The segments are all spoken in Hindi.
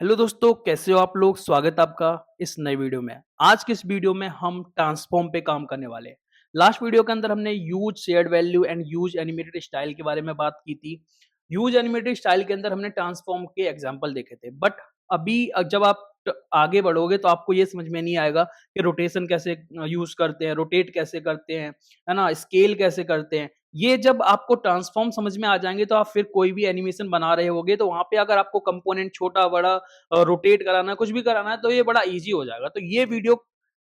हेलो दोस्तों, कैसे हो आप लोग? स्वागत है आपका इस नए वीडियो में। आज की इस वीडियो में हम ट्रांसफॉर्म पे काम करने वाले हैं। लास्ट वीडियो के अंदर हमने use shared value and use animated style के बारे में बात की थी। यूज एनिमेटेड स्टाइल के अंदर हमने ट्रांसफॉर्म के एग्जांपल देखे थे। बट अभी जब आप आगे बढ़ोगे तो आपको ये समझ में नहीं आएगा कि रोटेशन कैसे यूज करते हैं, रोटेट कैसे करते हैं, है ना? स्केल कैसे करते हैं। ये जब आपको ट्रांसफॉर्म समझ में आ जाएंगे तो आप फिर कोई भी एनिमेशन बना रहे होगे तो वहां पे अगर आपको कंपोनेंट छोटा बड़ा रोटेट कराना है, कुछ भी कराना है तो ये बड़ा ईज़ी हो जाएगा। तो ये वीडियो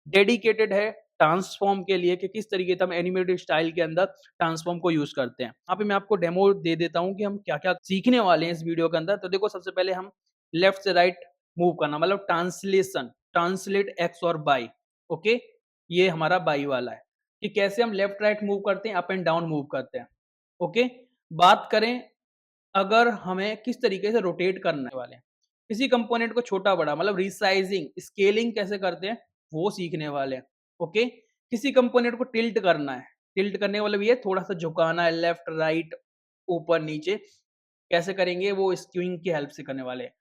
डेडिकेटेड है ट्रांसफॉर्म के लिए कि किस तरीके से हम एनिमेटेड स्टाइल के अंदर ट्रांसफॉर्म को यूज़ करते हैं। यहाँ पे मैं आपको डेमो दे देता हूँ कि हम क्या-क्या सीखने वाले हैं इस वीडियो के अंदर। तो देखो, सबसे पहले हम लेफ्ट से राइट मूव करना, मतलब ट्रांसलेशन, ट्रांसलेट एक्स और बाय, ओके? ये हमारा बाय वाला है कि कैसे हम लेफ्ट राइट मूव करते हैं, अप एंड डाउन मूव करते हैं, ओके? बात करें अगर हमें किस तरीके से रोटेट करने वाले हैं, किसी कंपोनेंट को छोटा-बड़ा मतलब रीसाइजिंग, स्केलिंग कैसे करते हैं, वो सीखने वाले हैं, ओके? किसी कंपोनेंट को टिल्ट करना है, टिल्ट करने का मतलब ये थोड़ा-सा झुकाना है लेफ्ट, राइट, ऊपर, नीचे, कैसे करेंगे वो स्क्यूइंग की हेल्प से करने वाले हैं।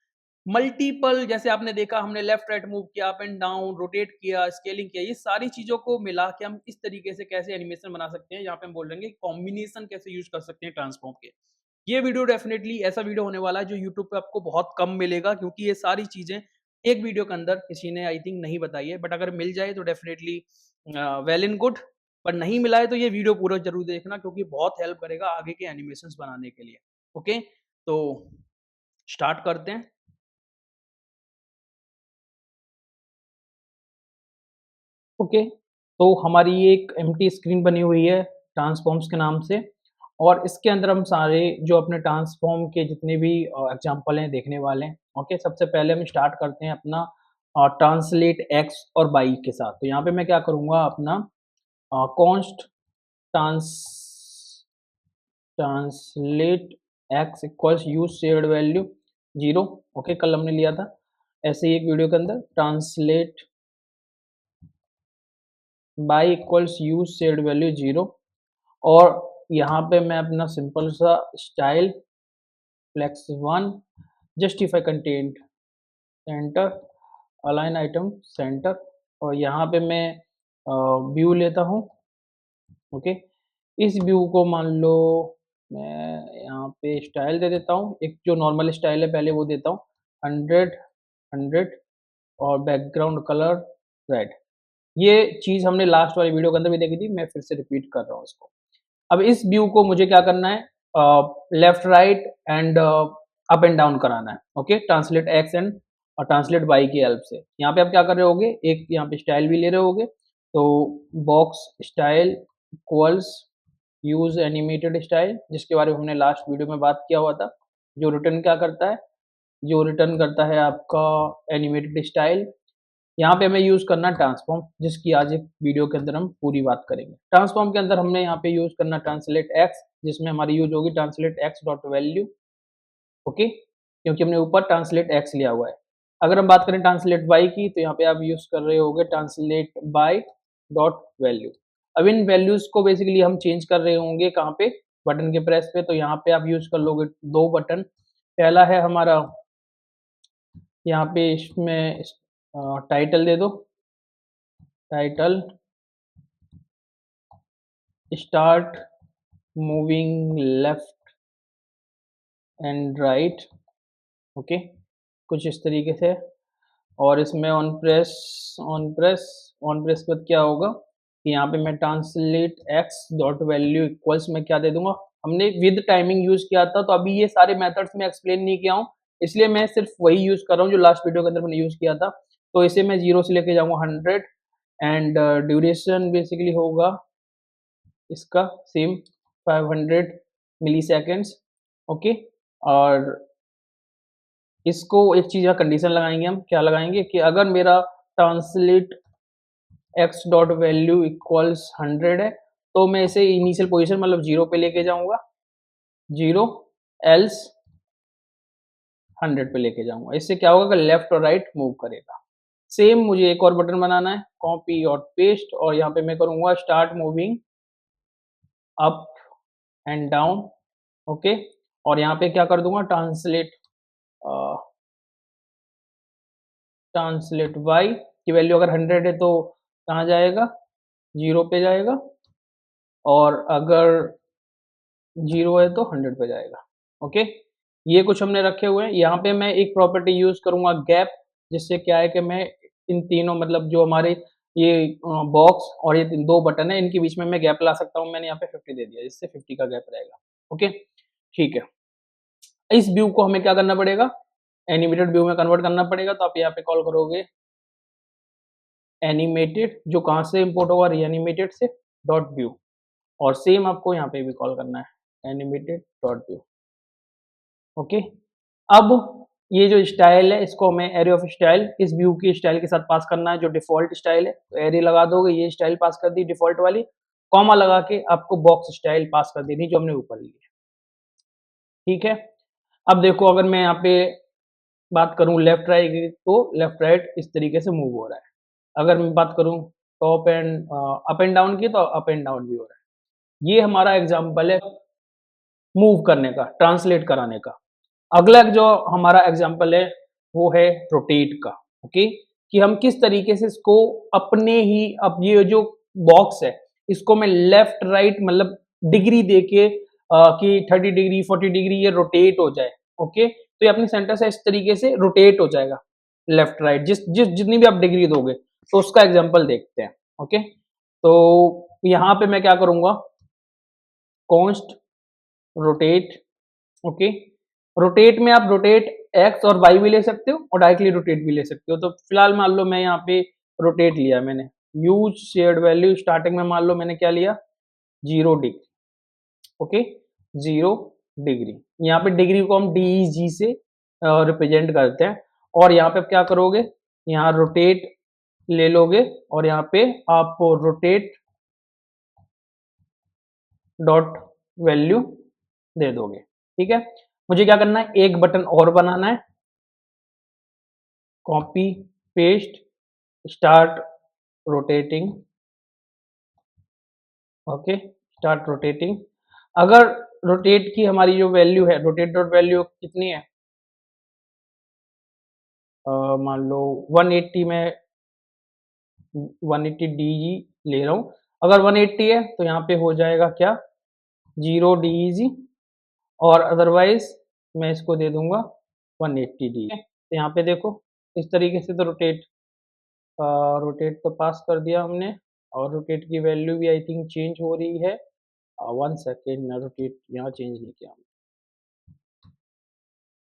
मल्टीपल जैसे आपने देखा हमने लेफ्ट राइट मूव किया, अप एंड डाउन, रोटेट किया, स्केलिंग किया, ये सारी चीज़ों को मिला के हम इस तरीके से कैसे एनिमेशन बना सकते हैं, यहाँ पे हम बोल रहे हैं कॉम्बिनेशन कैसे यूज़ कर सकते हैं ट्रांसफॉर्म के। ये वीडियो डेफिनिटली ऐसा वीडियो होने वाला है जो यूट्यूब पे आपको बहुत कम मिलेगा, क्योंकि ये सारी चीज़ें एक वीडियो के अंदर किसी ने आई थिंक नहीं बताई है। बट अगर मिल जाए तो डेफिनिटली वेल एंड गुड, पर नहीं मिला है तो ये वीडियो पूरा ज़रूर देखना, क्योंकि बहुत हेल्प करेगा आगे के एनिमेशंस बनाने के लिए। ओके? तो स्टार्ट करते हैं। ओके, तो हमारी ये एक एम्प्टी स्क्रीन बनी हुई है ट्रांसफॉर्म्स के नाम से, और इसके अंदर हम सारे जो अपने ट्रांसफॉर्म के जितने भी एग्जांपल हैं देखने वाले हैं। ओके, सबसे पहले हम स्टार्ट करते हैं अपना ट्रांसलेट एक्स और वाई के साथ। तो यहाँ पे मैं क्या करूँगा, अपना const trans translate X equals use shared value 0। Okay, कल हमने लिया था ऐसे ही एक वीडियो के अंदर, translate Y equals use shared value 0। और यहाँ पे मैं अपना सिंपल सा style flex 1, justify content, center, align item center, और यहाँ पे मैं व्यू लेता हूँ। ओके, इस व्यू को मान लो मैं यहाँ पे स्टाइल दे देता हूँ, एक जो नॉर्मल स्टाइल है पहले वो देता हूँ, 100 100, और बैकग्राउंड कलर रेड। ये चीज़ हमने लास्ट वाली वीडियो के अंदर भी देखी थी, मैं फिर से रिपीट कर रहा हूँ इसको। अब इस व्यू को मुझे क्या करना है, left right and up and down कराना है। ओके, ट्रांसलेट एक्स एंड और ट्रांसलेट वाई की हेल्प से। यहाँ पे आप क्या कर रहे होगे, एक यहाँ पे स्टाइल भी ले रहे होगे, तो box style equals use animated style, जिसके बारे में हमने लास्ट वीडियो में बात किया हुआ था, जो रिटर्न क्या करता है, जो रिटर्न करता है आपका एनिमेटेड स्टाइल। यहाँ पे हमें यूज़ करना है ट्रांसफॉर्म, जिसकी आज एक वीडियो के अंदर हम पूरी बात करेंगे। ट्रांसफॉर्म के अंदर हमने यहाँ पे यूज़ करना ट्रांसलेट एक्स, जिसमें हमारी यूज़ होगी translate x dot value. Okay, क्योंकि हमने ऊपर ट्रांसलेट एक्स लिया हुआ है। अगर हम बात करें ट्रांसलेट वाई की, तो यहाँ पे आप यूज़ कर रहे होगे ट्रांसलेट बाय डॉट वैल्यू। अब इन वैल्यूज़ को बेसिकली हम चेंज कर रहे होंगे कहाँ पे, बटन के प्रेस पे। तो यहाँ पे आप यूज़ कर लोगे दो बटन। पहला है हमारा, यहाँ पे इसमें टाइटल दे दो, title start moving left and right. Okay, कुछ इस तरीके से। और इसमें ऑन प्रेस के बाद क्या होगा कि यहाँ पे मैं translate x dot value equals में क्या दे दूंगा, हमने विद टाइमिंग यूज किया था, तो अभी ये सारे मेथड्स में एक्सप्लेन नहीं किया हूँ, इसलिए मैं सिर्फ वही यूज कर रहा हूँ जो लास्ट वीडियो के अंदर मैंने यूज किया था। तो इसे मैं 0 से लेके जाऊंगा 100, एंड ड्यूरेशन बेसिकली होगा इसका सेम 500 मिली सेकेंड्स। ओके, और इसको एक चीज़ का कंडीशन लगाएंगे, हम क्या लगाएंगे कि अगर मेरा translate x dot value equals 100 है, तो मैं इसे इनिशियल पोजीशन मतलब 0 पे लेके जाऊंगा, 0, एल्स 100 पे लेके जाऊंगा। इससे क्या होगा कि लेफ्ट और राइट मूव करेगा। सेम मुझे एक और बटन बनाना है, कॉपी और पेस्ट, और यहाँ पे मैं करूंगा start moving up and down. Okay, और यहाँ पे क्या कर दूंगा, ट्रांसलेट ट्रांसलेट y की वैल्यू अगर 100 है तो कहाँ जाएगा, 0 पे जाएगा, और अगर 0 है तो 100 पे जाएगा। ओके, ये कुछ हमने रखे हुए हैं। यहाँ पे मैं एक प्रॉपर्टी यूज करूंगा गैप, जिससे क्या है कि मैं इन तीनों मतलब जो हमारे ये बॉक्स और ये दो बटन है इनके बीच में मैं गैप ला सकता हूँ। मैंने यहाँ पे 50 दे दिया, जिससे 50 का गैप रहेगा। ओके, ठीक है। इस व्यू को हमें क्या करना पड़ेगा, एनिमेटेड व्यू में कन्वर्ट करना पड़ेगा। तो आप यहाँ पे कॉल करोगे एनिमेटेड, जो कहाँ से इंपोर्ट होगा, रीएनिमेटेड से, डॉट व्यू, और सेम आपको यहाँ पे भी कॉल करना है एनिमेटेड डॉट व्यू। ओके, अब ये जो स्टाइल है इसको हमें एरे ऑफ स्टाइल इस व्यू की स्टाइल के साथ पास करना है, जो डिफॉल्ट स्टाइल है। तो एरे लगा दोगे, ये स्टाइल पास कर दी डिफॉल्ट वाली, कॉमा लगा के आपको बॉक्स स्टाइल पास कर देनी जो हमने ऊपर ली है। ठीक है, अब देखो अगर मैं यहाँ पे बात करूँ लेफ्ट राइट की, तो लेफ्ट राइट इस तरीके से मूव हो रहा है। अगर मैं बात करूँ top and up and down की, तो अप एंड डाउन भी हो रहा है। ये हमारा एग्जाम्पल है मूव करने का, ट्रांसलेट कराने का। अगला जो हमारा एग्जाम्पल है वो है रोटेट का। ओके, कि हम किस तरीके से इसको अपने ही, अब ये जो बॉक्स है इसको मैं लेफ्ट राइट मतलब डिग्री देके कि 30 डिग्री 40 डिग्री ये रोटेट हो जाए। ओके, तो ये अपने सेंटर से इस तरीके से रोटेट हो जाएगा लेफ्ट राइट, जितनी भी आप डिग्री दोगे। तो उसका एग्जाम्पल देखते हैं। ओके, तो यहाँ पे मैं क्या करूंगा, कॉन्स्ट रोटेट। ओके, रोटेट में आप रोटेट एक्स और वाई भी ले सकते हो और डायरेक्टली रोटेट भी ले सकते हो। तो फिलहाल मान लो मैं यहाँ पे रोटेट लिया मैंने, यूज शेयर्ड वैल्यू, स्टार्टिंग में मान लो मैंने क्या लिया, 0 डिग्री। ओके, 0 डिग्री, यहाँ पे डिग्री को हम DEG से रिप्रेजेंट करते हैं। और यहाँ पे आप क्या करोगे, यहाँ रोटेट ले लोगे और यहाँ पे आप रोटेट डॉट वैल्यू दे दोगे। ठीक है, मुझे क्या करना है, एक बटन और बनाना है, copy paste, start rotating. Okay, start rotating. अगर रोटेट की हमारी जो वैल्यू है, रोटेट डॉट वैल्यू कितनी है, मान लो 180 में 180 DG ले रहा हूँ। अगर 180 है तो यहाँ पे हो जाएगा क्या, 0 DEG, और अदरवाइज मैं इसको दे दूंगा 180 डी। तो यहाँ पे देखो इस तरीके से तो रोटेट रोटेट तो पास कर दिया हमने, और रोटेट की वैल्यू भी आई थिंक चेंज हो रही है। 1 सेकेंड, रोटेट यहाँ चेंज नहीं किया।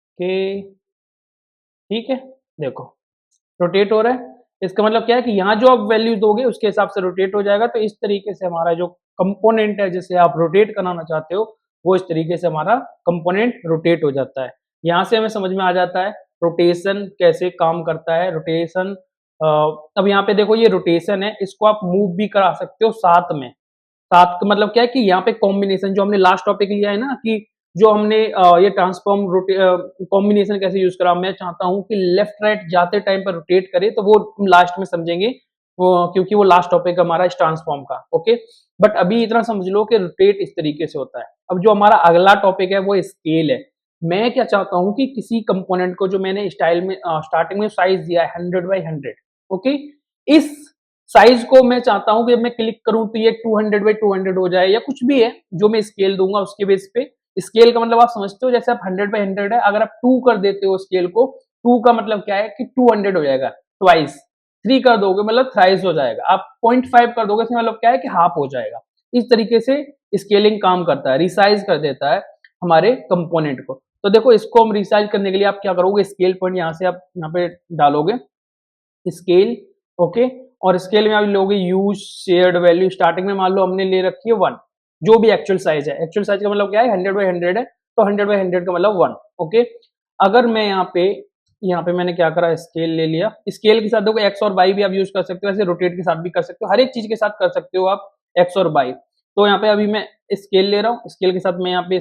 ओके, ठीक है, देखो रोटेट हो रहा है। इसका मतलब क्या है कि यहाँ जो आप वैल्यू दोगे उसके हिसाब से रोटेट हो जाएगा। तो इस तरीके से हमारा जो कंपोनेंट है जिसे आप रोटेट कराना चाहते हो, वो इस तरीके से हमारा कंपोनेंट रोटेट हो जाता है। यहाँ से हमें समझ में आ जाता है रोटेशन कैसे काम करता है। रोटेशन, अब यहाँ पे देखो ये रोटेशन है, इसको आप मूव भी करा सकते हो साथ में। साथ का मतलब क्या है कि यहाँ पे कॉम्बिनेशन जो हमने लास्ट टॉपिक लिया है ना, कि जो हमने ये ट्रांसफॉर्म कॉम्बिनेशन कैसे यूज करा, मैं चाहता हूँ कि लेफ्ट राइट जाते टाइम पर रोटेट करे, तो वो हम लास्ट में समझेंगे, क्योंकि वो लास्ट टॉपिक हमारा इस ट्रांसफॉर्म का। ओके, बट अभी इतना समझ लो कि रोटेट इस तरीके से होता है। अब जो हमारा अगला टॉपिक है वो स्केल है। मैं क्या चाहता हूँ कि किसी कंपोनेंट को जो मैंने स्टाइल में स्टार्टिंग में साइज दिया है 100x100, ओके, इस साइज को मैं चाहता हूं कि मैं क्लिक करूं तो ये 200x200 हो जाए, या कुछ भी है जो मैं स्केल दूंगा उसके बेस पे। स्केल का मतलब आप समझते हो, जैसे आप 100x100 है, अगर आप 2 कर देते हो स्केल को, 2 का मतलब क्या है कि 200 हो जाएगा ट्वाइस। 3 कर दोगे मतलब थ्राइस हो जाएगा। आप 0.5 कर दोगे इसका मतलब क्या है कि हाफ हो जाएगा। इस तरीके से स्केलिंग काम करता है, रिसाइज कर देता है हमारे कंपोनेंट को। तो देखो इसको हम रिसाइज करने के लिए आप क्या करोगे, स्केल पॉइंट यहाँ से आप यहाँ पे डालोगे स्केल। ओके, और स्केल में आप लोगे यूज शेयर्ड वैल्यू, स्टार्टिंग में मान लो हमने ले रखी है 1, जो भी एक्चुअल साइज है। एक्चुअल साइज का मतलब क्या है, 100x100 है, तो 100x100 का मतलब 1। ओके, अगर मैं यहाँ पे मैंने क्या करा, स्केल ले लिया। स्केल के साथ देखो एक्स और वाई भी आप यूज कर सकते हो, ऐसे रोटेट के साथ भी कर सकते हो, हर एक चीज के साथ कर सकते हो आप एक्स और वाई। तो यहाँ पे अभी मैं स्केल ले रहा हूँ, स्केल के साथ मैं यहाँ पे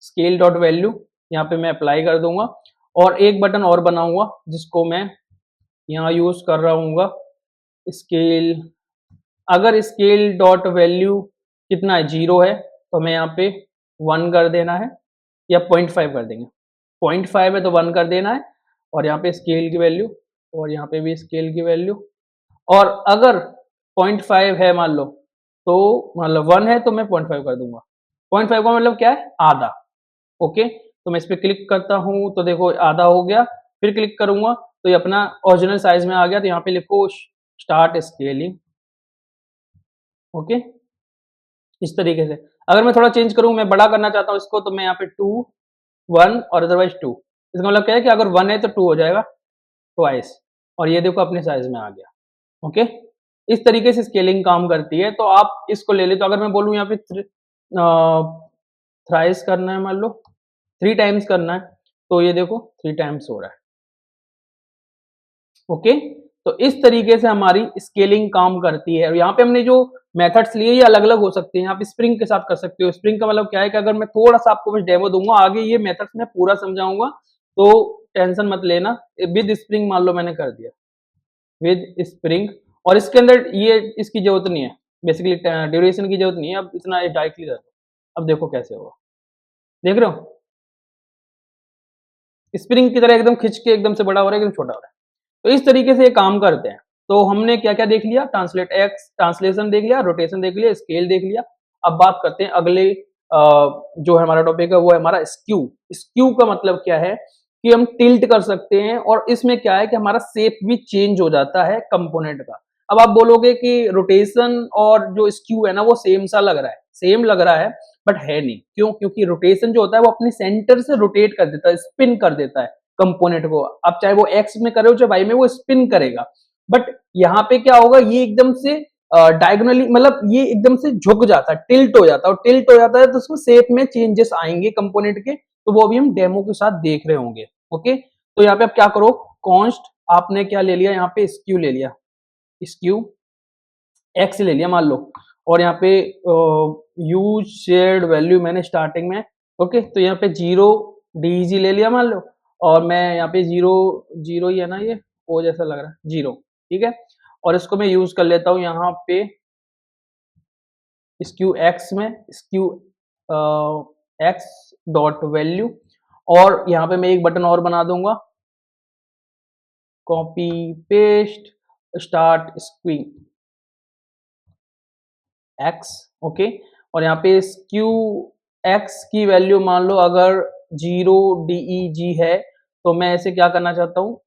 स्केल डॉट वैल्यू यहाँ पे मैं अप्लाई कर दूंगा, और एक बटन और बनाऊंगा जिसको मैं यहाँ यूज कर रहा हूँ स्केल। अगर स्केल डॉट वैल्यू कितना है, 0 है, तो हमें यहाँ पे 1 कर देना है, या 0.5 कर देंगे। 0.5 है तो 1 कर देना है, और यहाँ पे स्केल की वैल्यू, और यहाँ पे भी स्केल की वैल्यू। और अगर 0.5 है मान लो, तो मतलब 1 है तो मैं 0.5 कर दूंगा। 0.5 का मतलब क्या है, आधा। ओके, तो मैं इस पे क्लिक करता हूँ तो देखो आधा हो गया, फिर क्लिक करूंगा तो ये अपना ओरिजिनल साइज में आ गया। तो यहाँ पे लिखो स्टार्ट स्केलिंग। ओके, इस तरीके से। अगर मैं थोड़ा चेंज करूं, मैं बड़ा करना चाहता हूं इसको, तो मैं यहाँ पे 2 1 और अदरवाइज 2। इसका मतलब क्या है कि अगर 1 है तो 2 हो जाएगा ट्वाइस, और ये देखो अपने साइज में आ गया। ओके, इस तरीके से स्केलिंग काम करती है। तो आप इसको ले ले, तो अगर मैं बोलूँ यहाँ पे थ्राइस करना है, मान लो 3 टाइम्स करना है, तो ये देखो 3 टाइम्स हो रहा है। ओके, तो इस तरीके से हमारी स्केलिंग काम करती है। और यहाँ पे हमने जो मेथड्स लिए ये अलग-अलग हो सकते हैं। आप स्प्रिंग के साथ कर सकते हो। स्प्रिंग का मतलब क्या है कि अगर मैं थोड़ा-सा आपको बस डेमो दूँगा, आगे ये मेथड्स मैं पूरा समझाऊँगा, तो टेंशन मत लेना। विद स्प्रिंग मान लो मैंने कर दिया, विद स्प्रिंग, और इसके अंदर ये इसकी ज़रूरत नहीं है, बेसिकली ड्यूरेशन की ज़रूरत नहीं है। अब इतना डायरेक्टली कर दो। अब देखो कैसे होगा, देख रहे हो? स्प्रिंग की तरह एकदम खिंच के एकदम से बड़ा हो रहा है, एकदम छोटा हो रहा है। तो इस तरीके से ये काम करते हैं। तो हमने क्या-क्या देख लिया, ट्रांसलेशन देख लिया, रोटेशन देख लिया, स्केल देख लिया। अब बात करते हैं अगले जो हमारा टॉपिक है वो है हमारा स्क्यू। स्क्यू का मतलब क्या है कि हम टिल्ट कर सकते हैं, और इसमें क्या है कि हमारा शेप भी चेंज हो जाता है कंपोनेंट का। अब आप बोलोगे कि रोटेशन और जो स्क्यू है ना वो सेम सा लग रहा है, सेम लग रहा है, बट है नहीं। क्यों? क्योंकि रोटेशन जो होता है वो अपने सेंटर से रोटेट कर देता है, स्पिन कर देता है कंपोनेंट को। आप चाहे वो एक्स में करे हो चाहे वाई में, वो स्पिन करेगा। बट यहाँ पे क्या होगा, ये एकदम से डायगोनली, मतलब ये एकदम से झुक जाता है, टिल्ट हो जाता है, और टिल्ट हो जाता है तो उसमें शेप में चेंजेस आएंगे कंपोनेंट के। तो वो अभी हम डेमो के साथ देख रहे होंगे। ओके, तो यहाँ पे आप क्या करो, कॉन्स्ट आपने क्या ले लिया, यहाँ पे स्क्यू ले लिया, स्क्यू एक्स ले लिया मान लो, और यहाँ पे यूज शेयर्ड वैल्यू मैंने स्टार्टिंग में। ओके, तो यहाँ पे 0 डीजी ले लिया मान लो, और मैं यहाँ पे 0 0 ही है ना, ये ओ जैसा लग रहा है 0, ठीक है। और इसको मैं यूज कर लेता हूँ यहाँ पे स्क्यू एक्स में, स्क्यू एक्स डॉट वैल्यू, और यहाँ पे मैं एक बटन और बना दूंगा, copy paste start skewing X. Okay, और यहाँ पे स्क्यू एक्स की वैल्यू मान लो अगर 0 DEG है, तो मैं ऐसे क्या करना चाहता हूँ,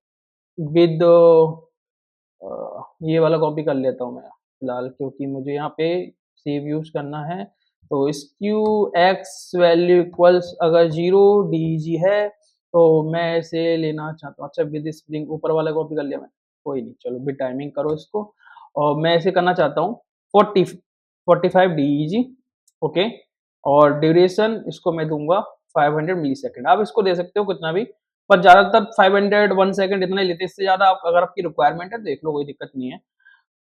विद ये वाला कॉपी कर लेता हूँ मैं फिलहाल, क्योंकि मुझे यहाँ पे सेव यूज करना है। तो स्क्यू एक्स वैल्यू इक्वल्स अगर 0 DEG है, तो मैं ऐसे लेना चाहता हूँ। अच्छा, विद स्प्रिंग ऊपर वाला कॉपी कर लिया मैंने, कोई नहीं, चलो विद टाइमिंग करो इसको। और मैं ऐसे करना चाहता हूँ 45 DEG। ओके, और ड्यूरेशन इसको मैं दूंगा 500 मिली सेकेंड। आप इसको दे सकते हो कितना भी, पर ज्यादातर 500 1 सेकंड इतना ही लेते हैं। इससे ज्यादा आप अगर आपकी रिक्वायरमेंट है देख लो, कोई दिक्कत नहीं है।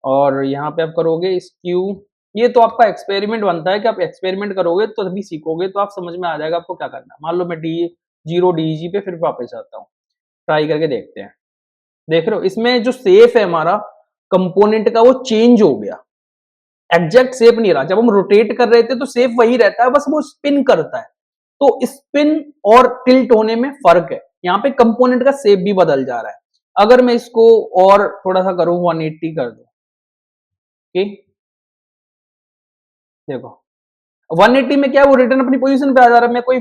और यहाँ पे आप करोगे स्क्यू, ये तो आपका एक्सपेरिमेंट बनता है कि आप एक्सपेरिमेंट करोगे तो तभी सीखोगे, तो आप समझ में आ जाएगा आपको क्या करना है। मान लो मैं डी 0 DEG पे फिर वापस आता हूँ, ट्राई करके देखते हैं। देख रहे हो इसमें जो शेप है हमारा कंपोनेंट का वो चेंज हो गया, एग्जैक्ट शेप नहीं रहा। जब हम रोटेट कर रहे थे तो शेप वही रहता है, बस वो स्पिन करता है। तो स्पिन और टिल्ट होने में फर्क है। यहाँ पे कंपोनेंट का शेप भी बदल जा रहा है। अगर मैं इसको और थोड़ा सा करूं, 180 कर दूं, ठीक, देखो 180 में क्या है, वो रिटर्न अपनी पोजीशन पे आ जा रहा है। मैं कोई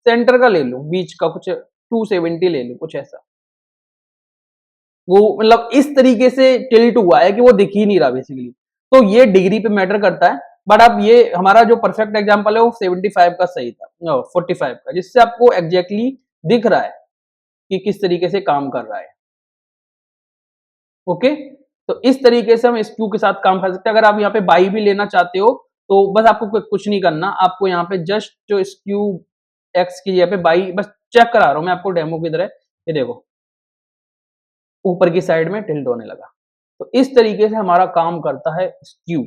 सेंटर का ले लूं, बीच का कुछ 270 ले लूं, कुछ ऐसा, वो मतलब इस तरीके से टिल्ट हुआ है कि वो दिख ही नहीं रहा बेसिकली। तो ये डिग्री पे मैटर करता है। बट अब ये हमारा जो परफेक्ट एग्जांपल है वो 75 का सही था, 45 का, जिससे आपको एग्जैक्टली दिख रहा है कि किस तरीके से काम कर रहा है। ओके, तो इस तरीके से हम स्क्यू के साथ काम कर सकते हैं। अगर आप यहाँ पे बाई भी लेना चाहते हो तो बस आपको कुछ नहीं करना, आपको यहाँ पे जस्ट जो स्क्यू एक्स की जगह पे बाई, बस चेक करा रहा हूं मैं आपको डेमो की तरह। ये देखो ऊपर की साइड में टिल्ट होने लगा। तो इस तरीके से हमारा काम करता है स्क्यू।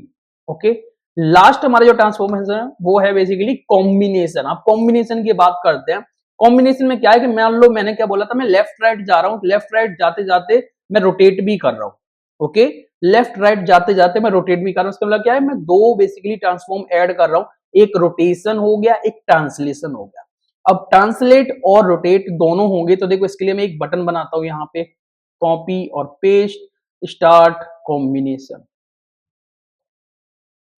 ओके, लास्ट हमारा जो ट्रांसफॉर्मेशन है वो है बेसिकली कॉम्बिनेशन। आप कॉम्बिनेशन की बात करते हैं। कॉम्बिनेशन में क्या है कि मान लो मैंने क्या बोला था, मैं लेफ्ट राइट जा रहा हूँ, लेफ्ट राइट जाते जाते मैं रोटेट भी कर रहा हूँ। ओके, लेफ्ट राइट जाते जाते मैं रोटेट भी कर रहा हूँ। इसका मतलब क्या है, मैं दो बेसिकली ट्रांसफॉर्म ऐड कर रहा हूँ, एक रोटेशन हो गया, एक ट्रांसलेशन हो गया। अब ट्रांसलेट और रोटेट दोनों होंगे, तो देखो इसके लिए मैं एक बटन बनाता हूं यहाँ पे, कॉपी और paste, start combination,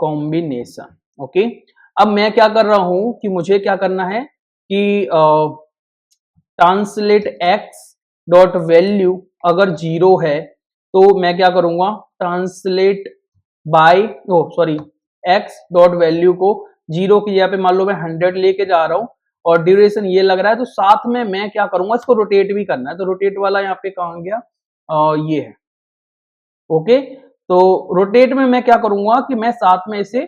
combination. Okay, अब मैं क्या कर रहा हूं कि मुझे क्या करना है कि ट्रांसलेट एक्स डॉट वैल्यू अगर 0 है तो मैं क्या करूंगा, translate Y sorry X dot value को 0 की जगह पे मान लो मैं 100 लेके जा रहा हूं और ड्यूरेशन ये लग रहा है, तो साथ में मैं क्या करूंगा, इसको रोटेट भी करना है, तो रोटेट वाला यहाँ पे कहाँ गया, ये है। ओके, तो रोटेट में मैं क्या करूंगा कि मैं साथ में इसे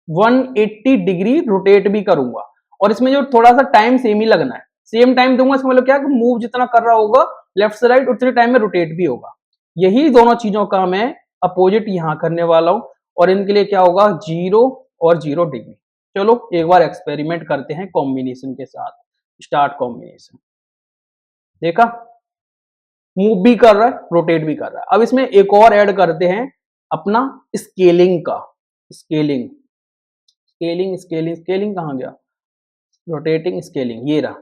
180 डिग्री रोटेट भी करूंगा, और इसमें जो थोड़ा सा टाइम सेम ही लगना है, सेम टाइम दूंगा, इसका मतलब क्या है कि मूव जितना कर रहा होगा लेफ्ट से राइट उतने टाइम में रोटेट भी होगा। यही दोनों चीजों का मैं अपोजिट यहां करने वाला हूं, और इनके लिए क्या होगा, 0 और 0 डिग्री। चलो एक बार एक्सपेरिमेंट करते हैं कॉम्बिनेशन के साथ, स्टार्ट कॉम्बिनेशन। देखा, मूव भी कर रहा है, रोटेट भी कर रहा है। अब इसमें एक और ऐड करते हैं अपना स्केलिंग का, स्केलिंग स्केलिंग स्केलिंग स्केलिंग कहाँ गया, रोटेटिंग स्केलिंग, ये रहा।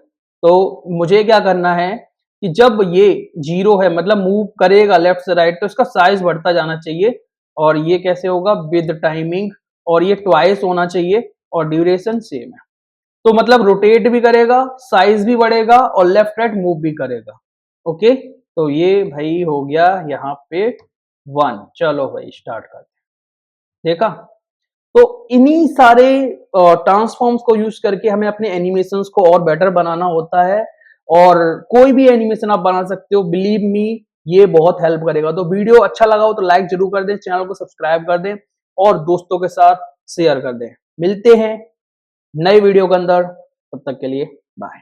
तो मुझे क्या करना है कि जब ये 0 है, मतलब मूव करेगा लेफ्ट से राइट, तो इसका साइज बढ़ता जाना चाहिए, और ये कैसे होगा, विद टाइमिंग, और ये ट्वाइस होना चाहिए, और ड्यूरेशन सेम है। तो मतलब रोटेट भी करेगा, साइज भी बढ़ेगा, और लेफ्ट राइट मूव भी करेगा। ओके, तो ये भाई हो गया यहाँ पे 1। चलो भाई स्टार्ट करते हैं। देखा, तो इन्हीं सारे ट्रांसफॉर्म्स को यूज करके हमें अपने एनिमेशंस को और बेटर बनाना होता है, और कोई भी एनिमेशन आप बना सकते हो, बिलीव मी, ये बहुत हेल्प करेगा। तो वीडियो अच्छा लगा हो तो लाइक जरूर कर दें, चैनल को सब्सक्राइब कर दें, और दोस्तों के साथ शेयर कर दें। मिलते हैं नए वीडियो के अंदर, तब तक के लिए बाय।